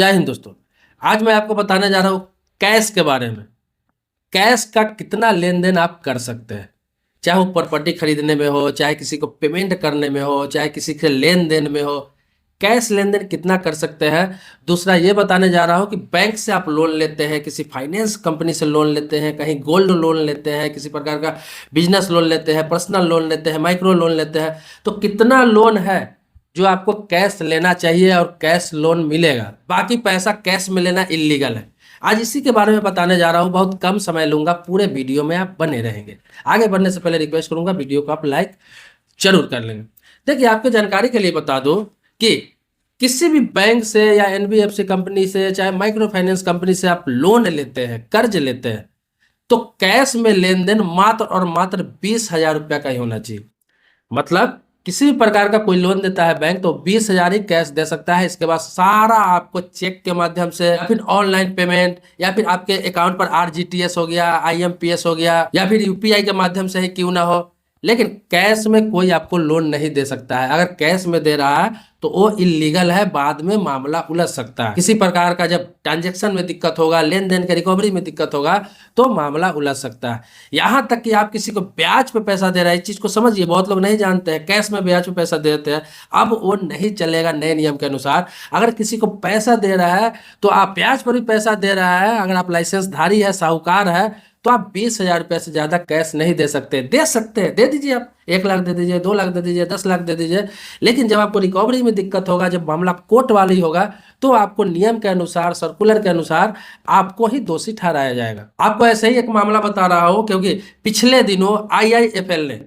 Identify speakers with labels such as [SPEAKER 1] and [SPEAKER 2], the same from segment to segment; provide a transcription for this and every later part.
[SPEAKER 1] जय हिंद दोस्तों। आज मैं आपको बताने जा रहा हूँ कैश के बारे में। कैश का कितना लेन देन आप कर सकते हैं, चाहे वो प्रॉपर्टी खरीदने में हो, चाहे किसी को पेमेंट करने में हो, चाहे किसी के लेन देन में हो। कैश लेन देन कितना कर सकते हैं। दूसरा ये बताने जा रहा हूँ कि बैंक से आप लोन लेते हैं, किसी फाइनेंस कंपनी से लोन लेते हैं, कहीं गोल्ड लोन लेते हैं, किसी प्रकार का बिजनेस लोन लेते हैं, पर्सनल लोन लेते हैं, माइक्रो लोन लेते हैं, तो कितना लोन है जो आपको कैश लेना चाहिए और कैश लोन मिलेगा। बाकी पैसा कैश में लेना इलीगल है। आज इसी के बारे में बताने जा रहा हूँ। बहुत कम समय लूंगा, पूरे वीडियो में आप बने रहेंगे। आगे बढ़ने से पहले रिक्वेस्ट करूंगा वीडियो को आप लाइक जरूर कर लेंगे। देखिए, आपकी जानकारी के लिए बता दूं कि किसी भी बैंक से या एनबीएफसी कंपनी से, चाहे माइक्रो फाइनेंस कंपनी से आप लोन लेते हैं, कर्ज लेते हैं, तो कैश में लेन देन मात्र और मात्र 20,000 रुपया का ही होना चाहिए। मतलब किसी भी प्रकार का कोई लोन देता है बैंक तो 20,000 ही कैश दे सकता है। इसके बाद सारा आपको चेक के माध्यम से या फिर ऑनलाइन पेमेंट या फिर आपके अकाउंट पर आरजीटीएस हो गया, आईएमपीएस हो गया या फिर यूपीआई के माध्यम से ही क्यों ना हो, लेकिन कैश में कोई आपको लोन नहीं दे सकता है। अगर कैश में दे रहा है तो वो इलीगल है, बाद में मामला उलझ सकता है। किसी प्रकार का जब ट्रांजैक्शन में दिक्कत होगा, लेन देन के रिकवरी में दिक्कत होगा तो मामला उलझ सकता है। यहाँ तक कि आप किसी को ब्याज पे पैसा दे रहे हैं, इस चीज को समझिए। बहुत लोग नहीं जानते हैं कैश में ब्याज पे पैसा देते हैं। अब वो नहीं चलेगा नए नियम के अनुसार। अगर किसी को पैसा दे रहा है तो आप ब्याज पर भी पैसा दे रहा है, अगर आप लाइसेंसधारी है, साहूकार है, तो आप 20,000 रुपये से ज्यादा कैश नहीं दे सकते। दे सकते हैं, दे दीजिए। आप 1 लाख दे दीजिए, 2 लाख दे दीजिए, 10 लाख दे दीजिए, लेकिन जब आपको रिकवरी में दिक्कत होगा, जब मामला कोर्ट वाली होगा, तो आपको नियम के अनुसार, सर्कुलर के अनुसार आपको ही दोषी ठहराया जाएगा। आपको ऐसे ही एक मामला बता रहा हूं, क्योंकि पिछले दिनों आईआईएफएल ने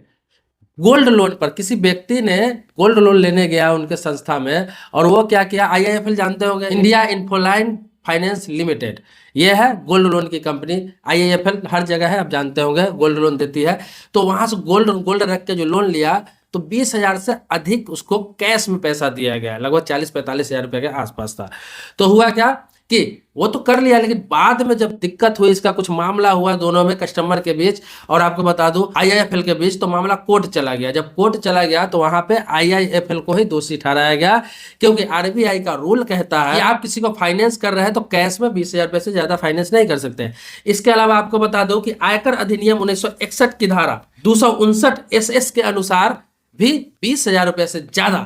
[SPEAKER 1] गोल्ड लोन पर, किसी व्यक्ति ने गोल्ड लोन लेने गया उनके संस्था में, और वो क्या किया, आईआईएफएल जानते होंगे, इंडिया इन्फोलाइन फाइनेंस लिमिटेड, ये है गोल्ड लोन की कंपनी। आईआईएफएल हर जगह है, आप जानते होंगे, गोल्ड लोन देती है। तो वहां से गोल्ड रख के जो लोन लिया तो 20,000 से अधिक उसको कैश में पैसा दिया गया, लगभग 40-45,000 रुपए के आसपास था। तो हुआ क्या कि वो तो कर लिया, लेकिन बाद में जब दिक्कत हुई, इसका कुछ मामला हुआ दोनों में, कस्टमर के बीच और आपको बता दूं आईआईएफएल के बीच, तो मामला कोर्ट चला गया। जब कोर्ट चला गया तो वहां पे आईआईएफएल को ही दोषी ठहराया गया, क्योंकि आरबीआई का रूल कहता है कि आप किसी को फाइनेंस कर रहे हैं तो कैश में 20,000 रुपए से ज्यादा फाइनेंस नहीं कर सकते। इसके अलावा आपको बता दूं कि आयकर अधिनियम 1961 की धारा 259 SS के अनुसार भी 20,000 रुपए से ज्यादा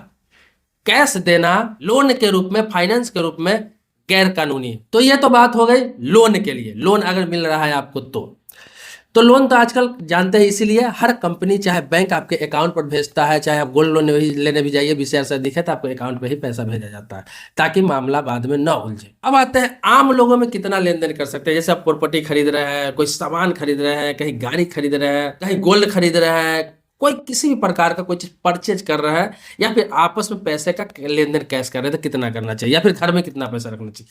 [SPEAKER 1] कैश देना लोन के रूप में, फाइनेंस के रूप में गैर कानूनी है। तो ये तो बात हो गई लोन के लिए। लोन अगर मिल रहा है आपको तो लोन तो आजकल जानते हैं, इसीलिए हर कंपनी चाहे बैंक आपके अकाउंट पर भेजता है, चाहे आप गोल्ड लोन लेने भी जाइए, 20,000 से अधिक है तो आपको अकाउंट पे ही पैसा भेजा जाता है, ताकि मामला बाद में न उलझे। अब आते हैं आम लोगों में कितना लेन देन कर सकते हैं। जैसे आप प्रॉपर्टी खरीद रहे हैं, कोई सामान खरीद रहे हैं, कहीं गाड़ी खरीद रहे हैं, कहीं गोल्ड खरीद रहे हैं, कोई किसी भी प्रकार का कोई चीज परचेज कर रहा है, या फिर आपस में पैसे का लेन देन कैश कर रहे हैं, तो कितना करना चाहिए, या फिर घर में कितना पैसा रखना चाहिए।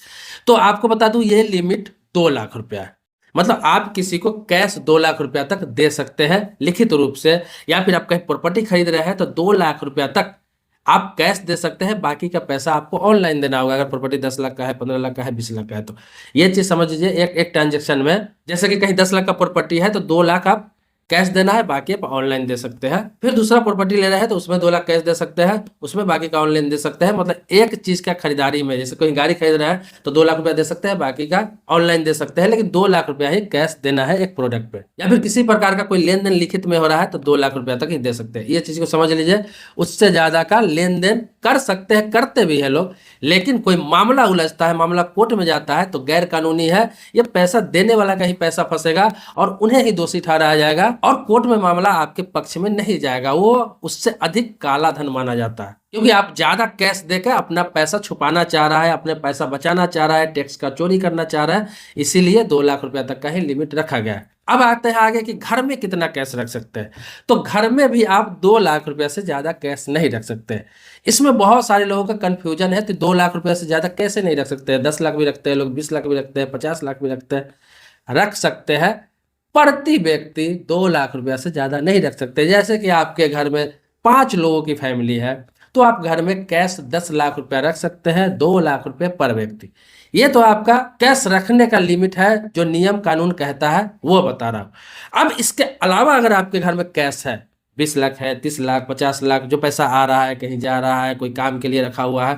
[SPEAKER 1] तो आपको बता दूं ये लिमिट 2 लाख रुपया है। मतलब आप किसी को कैश 2 लाख रुपया तक दे सकते हैं लिखित रूप से, या फिर आप कहीं प्रॉपर्टी खरीद रहे हैं तो 2 लाख रुपया तक आप कैश दे सकते हैं। बाकी का पैसा आपको ऑनलाइन देना होगा। अगर प्रॉपर्टी 10 लाख का है, 15 लाख का है, 20 लाख का है, तो ये चीज समझ लीजिए। एक ट्रांजेक्शन में, जैसे कि कहीं 10 लाख का प्रॉपर्टी है तो 2 लाख आप कैश देना है, बाकी आप ऑनलाइन दे सकते हैं। फिर दूसरा प्रॉपर्टी ले रहे हैं तो उसमें 2 लाख कैश दे सकते हैं, उसमें बाकी का ऑनलाइन दे सकते हैं। मतलब एक चीज का खरीदारी में, जैसे कोई गाड़ी खरीद रहा है तो 2 लाख रुपया दे सकते हैं, बाकी का ऑनलाइन दे सकते हैं, लेकिन 2 लाख रुपया ही कैश देना है एक प्रोडक्ट पे। या फिर किसी प्रकार का कोई लेन देन लिखित में हो रहा है तो 2 लाख रुपया तक ही दे सकते हैं। ये चीज को समझ लीजिए। उससे ज्यादा का लेन देन कर सकते हैं, करते भी है लोग, लेकिन कोई मामला उलझता है, मामला कोर्ट में जाता है तो गैर कानूनी है। ये पैसा देने वाला का ही पैसा फंसेगा और उन्हें ही दोषी ठहराया जाएगा, और कोर्ट में मामला आपके पक्ष में नहीं जाएगा। वो उससे अधिक काला धन माना जाता है, क्योंकि आप ज्यादा कैश देकर अपना पैसा छुपाना चाह रहा है, अपने पैसा बचाना चाह रहा है, टैक्स का चोरी करना चाह रहा है। इसीलिए 2 लाख रुपया तक का ही लिमिट रखा गया है। अब आते हैं आगे कि घर में कितना कैश रख सकते हैं। तो घर में भी आप 2 लाख रुपया से ज्यादा कैश नहीं रख सकते। इसमें बहुत सारे लोगों का कंफ्यूजन है कि 2 लाख रुपया से ज्यादा कैसे नहीं रख सकते। 10 लाख भी रखते हैं लोग, 20 लाख भी रखते हैं, 50 लाख भी रखते हैं। रख सकते हैं, प्रति व्यक्ति 2 लाख रुपया से ज्यादा नहीं रख सकते। जैसे कि आपके घर में 5 लोगों की फैमिली है तो आप घर में कैश 10 लाख रुपया रख सकते हैं, 2 लाख रुपये पर व्यक्ति। ये तो आपका कैश रखने का लिमिट है, जो नियम कानून कहता है वो बता रहा हूं। अब इसके अलावा अगर आपके घर में कैश है, 20 लाख है, 30 लाख, 50 लाख, जो पैसा आ रहा है, कहीं जा रहा है, कोई काम के लिए रखा हुआ है,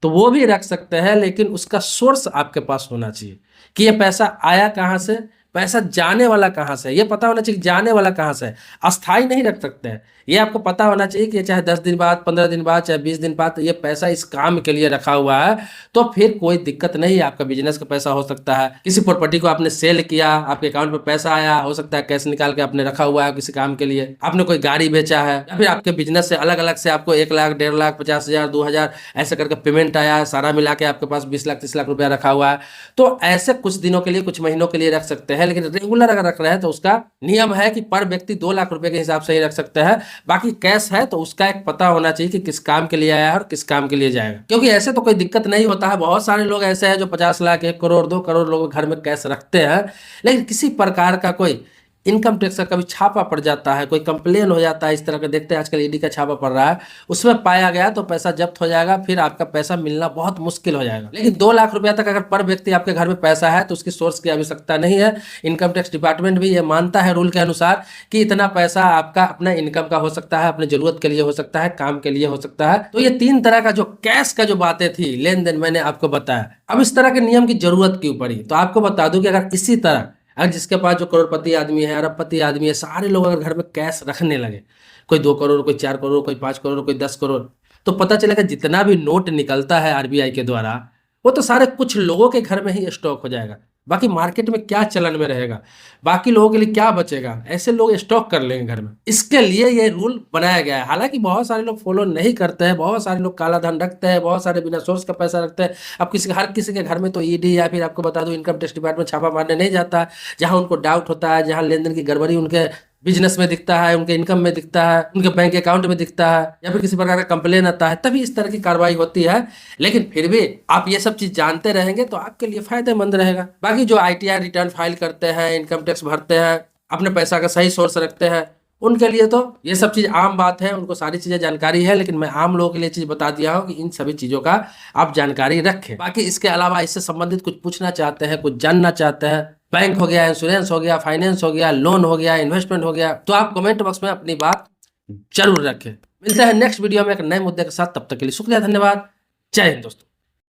[SPEAKER 1] तो वो भी रख सकते हैं, लेकिन उसका सोर्स आपके पास होना चाहिए कि ये पैसा आया कहाँ से, पैसा जाने वाला कहाँ से, ये पता होना चाहिए कि जाने वाला कहाँ से है। अस्थाई नहीं रख सकते हैं, ये आपको पता होना चाहिए कि चाहे 10 दिन बाद, 15 दिन बाद, चाहे 20 दिन बाद, ये पैसा इस काम के लिए रखा हुआ है, तो फिर कोई दिक्कत नहीं है। आपका बिजनेस का पैसा हो सकता है, किसी प्रॉपर्टी को आपने सेल किया, आपके अकाउंट में पैसा आया, हो सकता है कैश निकाल के आपने रखा हुआ है किसी काम के लिए, आपने कोई गाड़ी बेचा है, या फिर आपके बिजनेस से अलग अलग से आपको 1 लाख, 1.5 लाख, 50,000, 2,000 ऐसे करके पेमेंट आया है, सारा मिला के आपके पास 20 लाख, 30 लाख रुपया रखा हुआ है। तो ऐसे कुछ दिनों के लिए, कुछ महीनों के लिए रख सकते हैं, लेकिन रेगुलर अगर रख रहे हैं तो उसका नियम है कि पर व्यक्ति 2 लाख रुपए के हिसाब से ही रख सकते हैं। बाकी कैश है तो उसका एक पता होना चाहिए कि किस काम के लिए आया है और किस काम के लिए जाएगा, क्योंकि ऐसे तो कोई दिक्कत नहीं होता है। बहुत सारे लोग ऐसे हैं जो 50 लाख, 1 करोड़, 2 करोड़ लोग घर में कैश रखते हैं, लेकिन किसी प्रकार का कोई इनकम टैक्स का कभी छापा पड़ जाता है, कोई कंप्लेन हो जाता है, इस तरह का देखते हैं आजकल ईडी का छापा पड़ रहा है, उसमें पाया गया तो पैसा जब्त हो जाएगा, फिर आपका पैसा मिलना बहुत मुश्किल हो जाएगा। लेकिन 2 लाख रुपया तक अगर पर व्यक्ति आपके घर में पैसा है तो उसकी सोर्स की आवश्यकता नहीं है। इनकम टैक्स डिपार्टमेंट भी ये मानता है रूल के अनुसार कि इतना पैसा आपका अपना इनकम का हो सकता है, अपने जरूरत के लिए हो सकता है, काम के लिए हो सकता है। तो ये 3 तरह का जो कैश का जो बातें थी, लेन देन, मैंने आपको बताया। अब इस तरह के नियम की जरूरत क्यों पड़ी, तो आपको बता दूं कि अगर इसी तरह अगर जिसके पास जो करोड़पति आदमी है, अरबपति आदमी है, सारे लोग अगर घर में कैश रखने लगे, कोई 2 करोड़, कोई 4 करोड़, कोई 5 करोड़, कोई 10 करोड़, तो पता चलेगा जितना भी नोट निकलता है आरबीआई के द्वारा, वो तो सारे कुछ लोगों के घर में ही स्टॉक हो जाएगा। बाकी मार्केट में क्या चलन में रहेगा, बाकी लोगों के लिए क्या बचेगा, ऐसे लोग स्टॉक कर लेंगे घर में। इसके लिए ये रूल बनाया गया है। हालांकि बहुत सारे लोग फॉलो नहीं करते हैं, बहुत सारे लोग काला धन रखते हैं, बहुत सारे बिना सोर्स का पैसा रखते हैं। अब हर किसी के घर में तो ईडी या फिर आपको बता दूं इनकम टैक्स डिपार्टमेंट छापा मारने नहीं जाता। जहां उनको डाउट होता है, जहां लेन देन की गड़बड़ी उनके बिजनेस में दिखता है, उनके इनकम में दिखता है, उनके बैंक अकाउंट में दिखता है, या फिर किसी प्रकार का कंप्लेन आता है, तभी इस तरह की कार्रवाई होती है। लेकिन फिर भी आप ये सब चीज जानते रहेंगे तो आपके लिए फायदेमंद रहेगा। बाकी जो आईटीआर रिटर्न फाइल करते हैं, इनकम टैक्स भरते हैं, अपने पैसा का सही सोर्स रखते हैं, उनके लिए तो ये सब चीज आम बात है, उनको सारी चीजें जानकारी है। लेकिन मैं आम लोगों के लिए चीज बता दिया हूँ कि इन सभी चीजों का आप जानकारी रखें। बाकी इसके अलावा इससे संबंधित कुछ पूछना चाहते हैं, कुछ जानना चाहते हैं, बैंक हो गया, इंश्योरेंस हो गया, फाइनेंस हो गया, लोन हो गया, इन्वेस्टमेंट हो गया, तो आप कमेंट बॉक्स में अपनी बात जरूर रखें। मिलते हैं नेक्स्ट वीडियो में एक नए मुद्दे के साथ, तब तक के लिए शुक्रिया, धन्यवाद, जय हिंद दोस्तों।